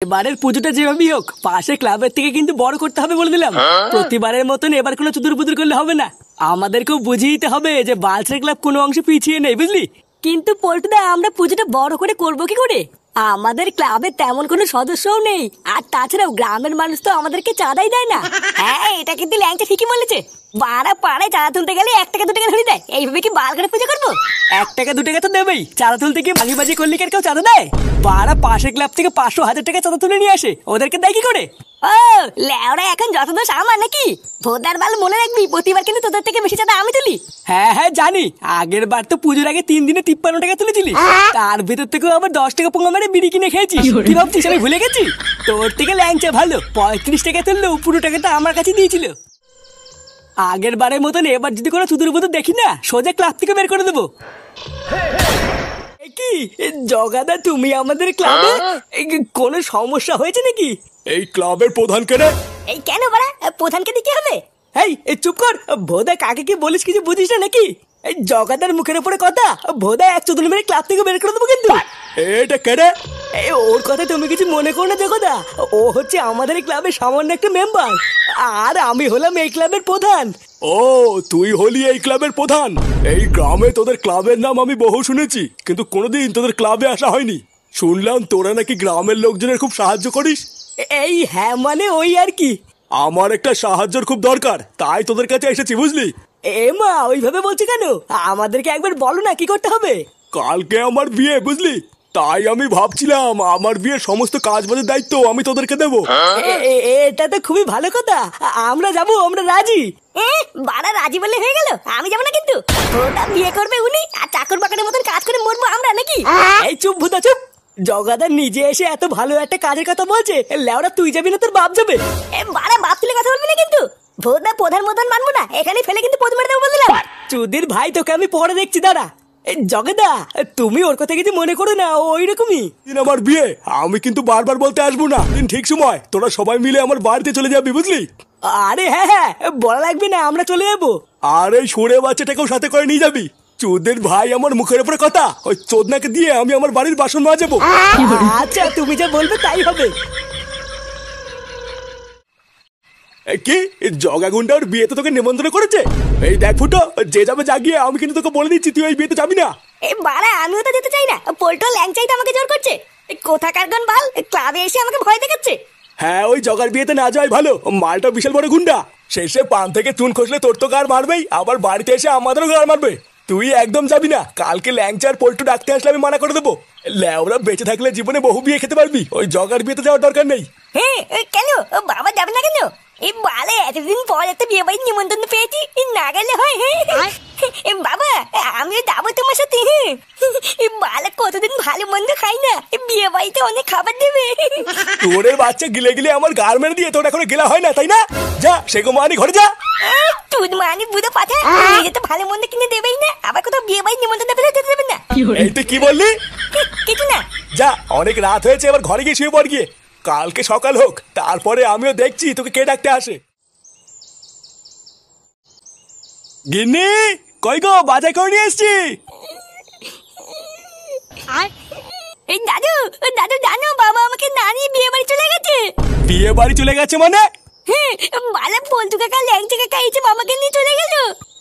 এবারের পুজোটা যেভাবেই হোক পাশে ক্লাবের থেকে কিন্তু বড় করতে হবে বলে দিলাম। প্রতিবারের মতন এবার কোনো চুদুর বুদুর করলে হবে না, আমাদেরকেও বুঝিয়ে দিতে হবে যে বালছের ক্লাব কোনো অংশে পিছিয়ে নেই, বুঝলি? কিন্তু পল্টুদা, আমরা পুজোটা বড় করে করবো কি করে? আমাদের ক্লাবে তেমন কোনো সদস্যও নেই, আর তাছাড়াও গ্রামের মানুষ তো আমাদেরকে চাঁদাই দেয় না। হ্যাঁ, এটা কিন্তু ল্যাংচা ঠিকই বলেছে। বারা পাড়ায় চাঁদা তুলতে গেলে 1 টাকা 2 টাকা ধরে দেয়, এইভাবে কি বাল করে পুজো করবো? 1 টাকা 2 টাকা তো দেবেই, চাঁদা তুলতে গিয়ে ভাগি বাজি করলে কেউ চাঁদা দেয়? বারা পাশের ক্লাব থেকে 500-1000 টাকা চাঁদা তুলে নিয়ে আসে, ওদেরকে দেয় কি করে? ও লেওরা, এখন যত দোষ আমার নাকি? ভোদার বাল, মনে রাখবি প্রতিবার কিন্তু তোদের থেকে বেশি চাঁদা আমি তুলি। হ্যাঁ হ্যাঁ জানি, আগের বার তো পুজোর আগে 3 দিনে 53 টাকা তুলেছিলি, তার ভিতর থেকেও আবার 10 টাকা পোঙা মেরে বিড়ি কিনে খেয়েছিস। কি ভাবছিস আমি ভুলে গেছি? তোর থেকে ল্যাংচা ভালো, 35 টাকা তুললেও পুরো টাকাটা আমার কাছে দিয়েছিল। আগের বারের মতন এবার যদি কোনো চুদুর বুদুর দেখি না, সোজা ক্লাব থেকে বের করে দেবো। কি জগাদা, তুমি আমাদের ক্লাবে? কোনো সমস্যা হয়েছে নাকি? এই ক্লাবের প্রধান কেনে? এই কেন বাড়া, প্রধানকে দিতে হবে? এই চুপ কর ভোদা, কাকে কি বলিস কিছু বুঝিস না নাকি? এই জগাদার মুখের উপরে কথা, ভোদা 1 চুদুল মেরে ক্লাব থেকে বের করে দেবো কিন্তু। এটা কেনে? এই ওর কথা তুমি কিছু মনে করো না জগদা, ও হচ্ছে আমাদের ক্লাবের সামান্য একটা মেম্বার, আর আমি হলাম এই ক্লাবের প্রধান। ও, তুই হলি এই ক্লাবের প্রধান? এই গ্রামে তোদের ক্লাবের নাম আমি বহু শুনেছি, কিন্তু কোনোদিন তোদের ক্লাবে আসা হয়নি। শুনলাম তোরা নাকি গ্রামের লোকজনের খুব সাহায্য করিস। এই হ্যাঁ, মানে ওই আর কি। আমার একটা সাহায্যের খুব দরকার, তাই তোদের কাছে এসেছি, বুঝলি? এ মা, ওইভাবে বলছে কেন? আমাদেরকে একবার বলো না কি করতে হবে। কালকে আমার বিয়ে, বুঝলি? তাই আমি ভাবছিলাম আমার বিয়ের সমস্ত কাজ বাজের দায়িত্ব আমি তোদেরকে দেবো। এটা তো খুবই ভালো কথা, আমরা যাবো, আমরা রাজি। বাড়া রাজি বললে হয়ে গেল? আমি যাবো না কিন্তু। ওটা বিয়ে করবে উনি, আর চাকর বাকরের মতন কাজ করে মরবো আমরা নাকি? এই চুপ ভূতা চুপ, জগাদার নিজে এসে এত ভালো একটা কাজের কথা বলছে, লেওরা তুই যাবি না তোর বাপ যাবে? বাড়া বাপ তুলে কথা বলবি না কিন্তু। ভোদা প্রধান মতন মানবো না, এখানে ফেলে কিন্তু পদ মেরে দেবো বললাম। চুদির ভাই, তোকে আমি পরে দেখছি, দাঁড়া। জগদা, তুমি ওর কথা কিছু মনে করো না, ওই রকমই। আমার বিয়ে, আমি কিন্তু বারবার বলতে আসবো না, ঠিক সময় তোরা সবাই মিলে আমার বাড়িতে চলে যাবি, বুঝলি? আরে হ্যাঁ হ্যাঁ, বলা লাগবে না, আমরা চলে যাবো। আর এই সরে বাচ্চাটাকেও সাথে করে নিয়ে যাবি। চোদের ভাই, আমার মুখের উপরে কথা, ওই চোদনাকে দিয়ে আমি আমার বাড়ির বাসন মাজাবো। আচ্ছা, তুমি যা বলবে তাই হবে। কি জগা গুন্ডা ওর বিয়েতে তোকে নিমন্ত্রণ করেছে? এই দেখ ফুটো, যে যাবে জাগিয়ে, আমি কিন্তু তোকে বলে দিচ্ছি তুই ওই বিয়েতে যাবি না। বাড়া আমিও তো যেতে চাই না, পল্টো ল্যাংচাই তো আমাকে জোর করছে। কোথাকার গন বাল, ক্লাবে এসে আমাকে ভয় দেখাচ্ছে। হ্যাঁ, ওই জগার বিয়েতে না যাওয়াই ভালো, মালটা বিশাল বড় গুন্ডা। শেষে পান থেকে চুন খসলে তোর তো গাড় মারবেই, আবার বাড়িতে এসে আমাদেরও গাড় মারবে। তুই একদম যাবি না, কালকে ল্যাংচার পল্টু ডাকতে আসলে আমি মানা করে দেবো। ল্যাওরা বেঁচে থাকলে জীবনে বহু বিয়ে খেতে পারবি, ওই জগার বিয়েতে যাওয়ার দরকার নেই। হ্যাঁ, কেন বাবা যাবে না কেন? এই বালে এতদিন পর একটা বিয়ে বাড়ির নিমন্ত্রণ পেয়েছি, না গেলে হয়? বাবা আমিও যাবো তোমার সাথে। বালে কতদিন ভালো মন্দ খাই না, বিয়ে বাড়িতে অনেক খাবার দেবে। তোরের বাচ্চা গিলে গিলে আমার গাড় মেরে দিয়ে তোর এখনো গেলা হয় না, তাই না? যা সেগো মানি ঘরে যা। তুই মানি বুঝে পাঠা, নিজে তো ভালো মন্দ কিনে দেবেই না, আবার কোথাও বিয়ে বাড়ির নিমন্ত্রণ যেতে দেবে না। এই তুই কি বললি? কিছু না। যা, অনেক রাত হয়েছে, এবার ঘরে গিয়ে শুয়ে পড় গিয়ে। কালকে সকাল হোক, তারপরে আমিও দেখছি তোকে কে ডাকতে আসে। গিন্নি, কই গো, বাজার করে নিয়ে এসছি। এই দাদু, দাদু জানো বাবা আমাকে না নিয়ে বিয়ে বাড়ি চলে গেছে। বিয়ে বাড়ি চলে গেছে মানে? বালা পল্টু কাকা ল্যাংচা কাকা এসে বাবাকে নিয়ে চলে গেল।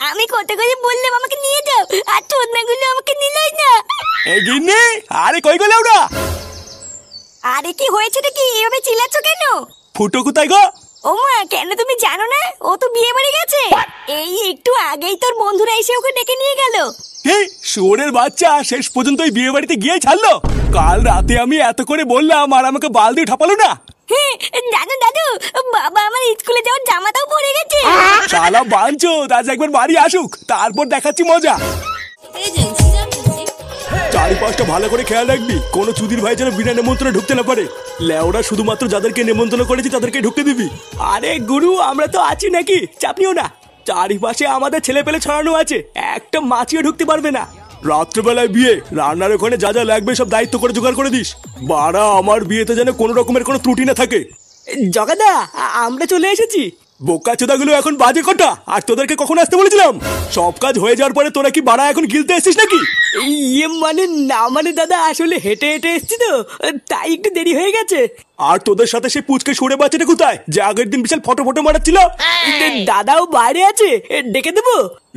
আমি কত করে বললাম আমাকে নিয়ে যাও, আর চোদনাগুলো আমাকে নিলই না। এই গিন্নি, আরে কই গেলে ওরা? আরে কি হয়েছে নাকি, এভাবে চিল্লাচ্ছ কেন? ফুটো কোথায় গো? ও মা, কেন তুমি জানো না? ও তো বিয়ে বাড়ি গেছে। এই একটু আগেই তোর বন্ধুরা এসে ওকে ডেকে নিয়ে গেল। এই শুয়োরের বাচ্চা শেষ পর্যন্ত ওই বিয়ে বাড়িতে গিয়ে ছাড়লো? কাল রাতে আমি এত করে বললাম আর আমাকে বাল দিয়ে ঠাপালো না। দাদু দাদু, বাবা আমার স্কুলে যাওয়ার জামাটাও পরে গেছে। শালা বাঞ্চো, আজ একবার বাড়ি আসুক, তারপর দেখাচ্ছি মজা। চারিপাশটা ভালো করে খেয়াল রাখবি, কোনো চুদির ভাই যেন বিনা নিমন্ত্রণে ঢুকতে না পারে। লেওরা শুধুমাত্র যাদেরকে নিমন্ত্রণ করেছি তাদেরকে ঢুকতে দিবি। আরে গুরু, আমরা তো আছি নাকি, চাপ নিও না। চারিপাশে আমাদের ছেলে পেলে ছড়ানো আছে, একটা মাছিও ঢুকতে পারবে না। রাত্রেবেলায় বিয়ে, রান্নার ওখানে যা যা লাগবে সব দায়িত্ব করে জোগাড় করে দিস। বাড়া, আমার বিয়েতে যেন কোনো রকমের কোনো ত্রুটি না থাকে। জগাদা, আমরা চলে এসেছি। বোকা চোদাগুলো এখন বাজে কটা, আর তোদেরকে কখন আসতে বলেছিলাম? সব কাজ হয়ে যাওয়ার পরে তোরা কি বাড়া এখন গিলতে এসেছিস নাকি? ইয়ে মানে না মানে দাদা, আসলে হেঁটে হেঁটে এসছি তো, তাই একটু দেরি হয়ে গেছে। আর তোদের সাথে সে পুচকে সরে বাচ্চাটা কোথায়, যে আগের দিন বিশাল ফটো ফটো মারাচ্ছিল? দাদাও বাইরে আছে, ডেকে দেবো?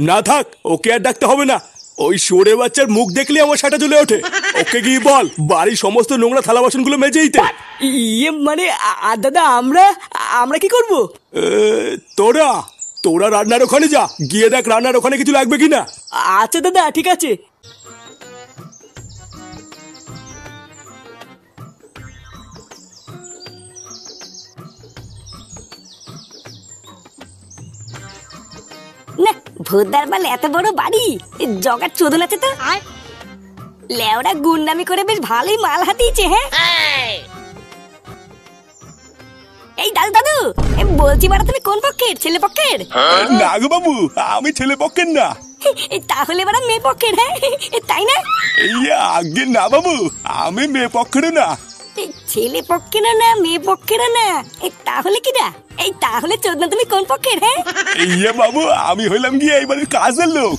না থাক, ওকে আর ডাকতে হবে না। ওই সরে বাচ্চার মুখ দেখলে আমার সাটা জ্বলে ওঠে। ওকে গিয়ে বল বাড়ির সমস্ত নোংরা থালা বাসন গুলো মেজে দিতে। ইয়ে মানে আর দাদা আমরা কি করব? তোরা তোরা রান্নার ওখানে যা, গিয়ে দেখ রান্নার ওখানে কিছু লাগবে কিনা। আচ্ছা দাদা, ঠিক আছে। না, ভূতদার বাল এত বড় বাড়ি, জগার চোদন আছে তো। লেওড়া গুন্ডামি করে বেশ ভালোই মাল হাতিয়েছে। হ্যাঁ, এই দাদু দাদু, বলছি বাড়া তুমি কোন পক্ষের, ছেলে পক্ষের? না গো বাবু, আমি ছেলে পক্ষের না। তাহলে বাড়া মেয়ে পক্ষের। হ্যাঁ তাই না? আগে না বাবু, আমি মেয়ে পক্ষের না। ছেলে পক্ষের না, মেয়ে পক্ষের না, তাহলে কি না? এই তাহলে চোদনা তুমি কোন পক্ষের? হ্যাঁ বাবু, আমি হইলাম গিয়ে এইবারের কাজের লোক।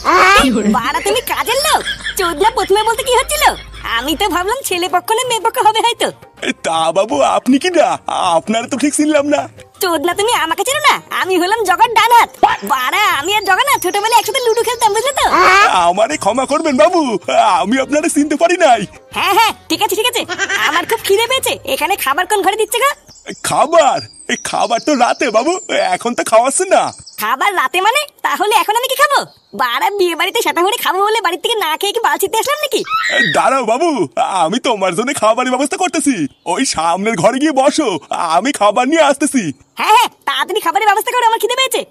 বাড়া তুমি কাজের লোক? চোদনা প্রথমে বলতে কি হচ্ছিল? আমি তো ভাবলাম ছেলে পক্ষ না মেয়ে পক্ষ হবে হয়তো। তা বাবু আপনি কি না, আপনার তো ঠিক চিনলাম না। চোদনা তুমি আমাকে চেনো না? আমি হলাম জগার ডান হাত। বাড়া আমি আর জগা না ছোটবেলায় একসাথে লুডো খেলতাম, বুঝলে তো? আমারে ক্ষমা করবেন বাবু, আমি আপনারে চিনতে পারি নাই। হ্যাঁ হ্যাঁ ঠিক আছে ঠিক আছে, আমার খুব খিদে পেয়েছে। এখানে খাবার কোন ঘরে দিচ্ছে গো? খাবার? এই খাবার তো রাতে বাবু, এখন তো খাওয়াচ্ছে না। খাবার রাতে মানে? তাহলে এখন আমি কি খাবো? বাড়া বিয়ে বাড়িতে সেটা করে খাবো বলে বাড়ির থেকে না খেয়ে কি বালছিতে আসলাম নাকি? দাঁড়াও বাবু, আমি তোমার জন্য খাবারের ব্যবস্থা করতেছি। ওই সামনের ঘরে গিয়ে বসো, আমি খাবার নিয়ে আসতেছি। হ্যাঁ হ্যাঁ তাড়াতাড়ি খাবারের ব্যবস্থা করো, আমার খিদে পেয়েছে।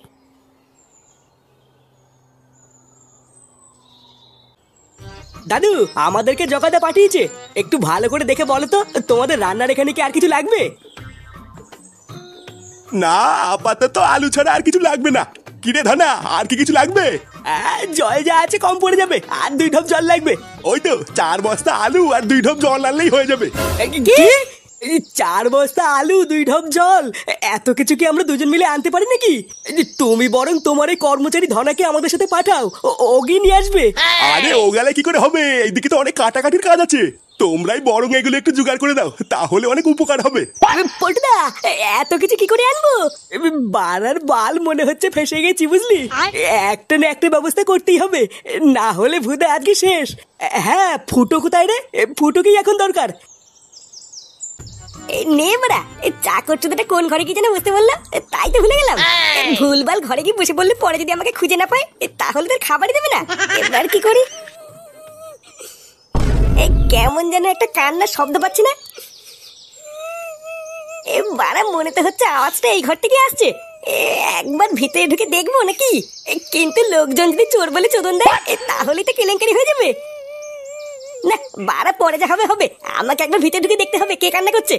দাদু, আমাদেরকে জগাদা পাঠিয়েছে, একটু ভালো করে দেখে বলো তো তোমাদের রান্নার এখানে কি আর কিছু লাগবে? না, আপাতত আলু ছাড়া আর কিছু লাগবে না। কিরে ধানা, আর কি কিছু লাগবে? জল যা আছে কম পড়ে যাবে, আর 2 ঢোপ জল লাগবে। ওই তো 4 বস্তা আলু আর 2 ঢোপ জল আনলেই হয়ে যাবে। কি? 4 বস্তা আলু 2 ঢোপ জল? এত কিছু কি আমরা দুজন মিলে আনতে পারি নাকি? তুমি বরং তোমার এই কর্মচারী ধনাকে আমাদের সাথে পাঠাও, ওগি নিয়ে আসবে। আরে ও গেলে কি করে হবে, এইদিকে তো অনেক কাটাকাটির কাজ আছে। তোমরাই বরং এগুলো একটু জোগাড় করে দাও, তাহলে অনেক উপকার হবে। পল্টুদা, এত কিছু কি করে আনবো? বাড়ার বাল মনে হচ্ছে ফেসে গেছি, বুঝলি? একটা না একটা ব্যবস্থা করতেই হবে, না হলে ভূতে আজকে শেষ। হ্যাঁ, ফুটো কোথায় রে? ফুটোকেই এখন দরকার। নে বড়া, চা করছো তো কোন ঘরে কি যেন বুঝতে বললো, তাই তো ভুলে গেলাম। ভুলভাল ঘরে কি বসে বললে পরে যদি আমাকে খুঁজে না পায়, তাহলে তোর খাবারই দেবে না। এবার কি করি? কেমন যেন একটা কান্নার শব্দ পাচ্ছি না? বাড়া মনে তো হচ্ছে আওয়াজটা এই ঘর থেকে আসছে। একবার ভিতরে ঢুকে দেখবো নাকি? কিন্তু লোকজন যদি চোর বলে চোদন দেয়, তাহলেই তো কেলেঙ্কারি হয়ে যাবে। না বাড়া, পরে যা হবে হবে, আমাকে একবার ভিতরে ঢুকে দেখতে হবে কে কান্না করছে।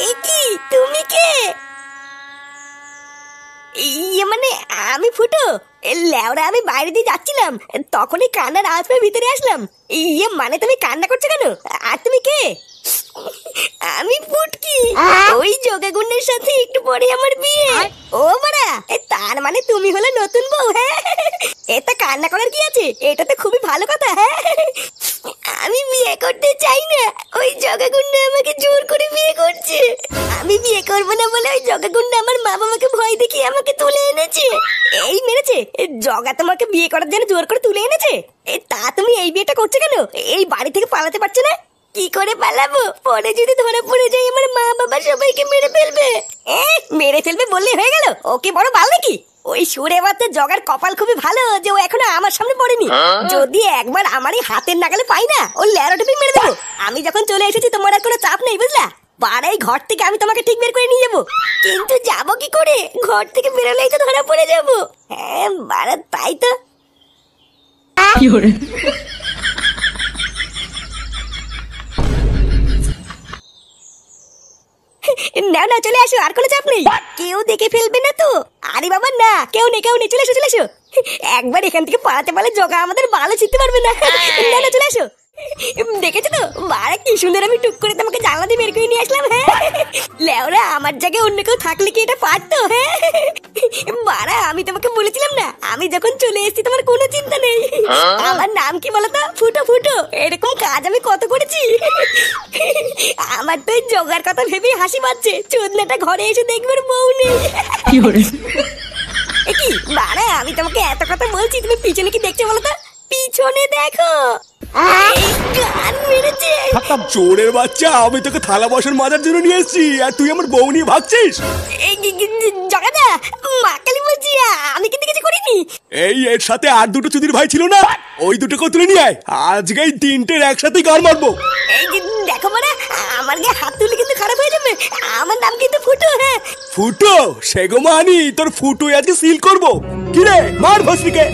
এই কি, তুমি কে? ইয়ে মানে আমি ফুটো। লেওরা আমি বাইরে দিয়ে যাচ্ছিলাম, তখনই কান্নার আওয়াজ পেয়ে ভিতরে আসলাম। ইয়ে মানে তুমি কান্না করছো কেন? আর তুমি কে? আমি ফুটকি, ওই যোগাগুণের সাথে একটু পরে আমার বিয়ে। ও মারা, তার মানে তুমি হলে নতুন বউ? হ্যাঁ, এটা কান্না করার কি আছে? এটা তো খুবই ভালো কথা। হ্যাঁ, আমি বিয়ে করতে চাই না, ওই জগাগুন্ডা আমাকে জোর করে বিয়ে করছে। আমি বিয়ে করবো না বলে ওই জগাগুন্ডা আমার মা বাবাকে ভয় দেখিয়ে আমাকে তুলে এনেছে। এই মেরেছে? জগা তোমাকে বিয়ে করার জন্য জোর করে তুলে এনেছে? তা তুমি এই বিয়েটা করছো কেন? এই বাড়ি থেকে পালাতে পারছো না? কি করে পালাবো? পরে যদি ধরা পড়ে যাই আমার মা বাবা সবাইকে মেরে ফেলবে। মেরে ফেলবে বললে হয়ে গেল? ওকে বড় বাল নাকি? ওই সুরে বাচ্চা জগার কপাল খুবই ভালো যে ও এখনো আমার সামনে পড়েনি। যদি একবার আমার এই হাতের নাগালে পাই না, ও ল্যারোটুপি মেরে দেবো। আমি যখন চলে এসেছি তোমার আর কোনো চাপ নেই, বুঝলা? বাড়াই ঘর থেকে আমি তোমাকে ঠিক বের করে নিয়ে যাবো। কিন্তু যাবো কি করে? ঘর থেকে বেরোলেই তো ধরা পড়ে যাবো। হ্যাঁ বাড়া, তাই তো। না না, চলে আসো, আর কোনো চাপ নেই। কেউ দেখে ফেলবে না তো? আরে বাবা না, কেউ নেই, চলে এসো চলে এসো। একবার এখান থেকে পালাতে পারলে জগা আমাদের ভালো চিনতে পারবে না। না না, চলে আসো। দেখেছো তো বাড়া কি সুন্দর আমি টুক করে তোমাকে জানলা দিয়ে বের করে নিয়ে আসলাম। হ্যাঁ লেওরা আমার জায়গায় অন্য কেউ থাকলে কি এটা পারতো? হ্যাঁ বাড়া আমি তোমাকে বলেছিলাম না আমি যখন চলে এসেছি তোমার কোনো চিন্তা নেই। আমার নাম কি বলতো? ফুটো ফুটো। এরকম কাজ আমি কত করেছি। আমার তো জোগাড় কথা ভেবেই হাসি পাচ্ছে। চোদনাটা ঘরে এসে দেখবে বউ নেই। কি বাড়া আমি তোমাকে এত কথা বলছি তুমি পিছনে কি দেখছো বলো তো? পিছনে দেখো গান মেরেছে। চোরের বাচ্চা, আমি তোকে থালা বাসন মাজার জন্য নিয়ে এসেছি আর তুই আমার বউ নিয়ে ভাগছিস। জগাদা মা কালী বলছি আমি কিন্তু কিছু করিনি। এর সাথে আর দুটো চুদির ভাই ছিল না, ওই দুটোকে তুলে নিয়ে আয়। আজকে এই তিনটের একসাথেই গান মারবো। দেখো মানে আমার গায়ে হাত তুলে কিন্তু খারাপ হয়ে যাবে। আমার নাম কিন্তু ফুটো। হ্যাঁ ফুটো সেগো মানি তোর ফুটো আজকে সিল করবো। কিরে মার ভস্রিকে।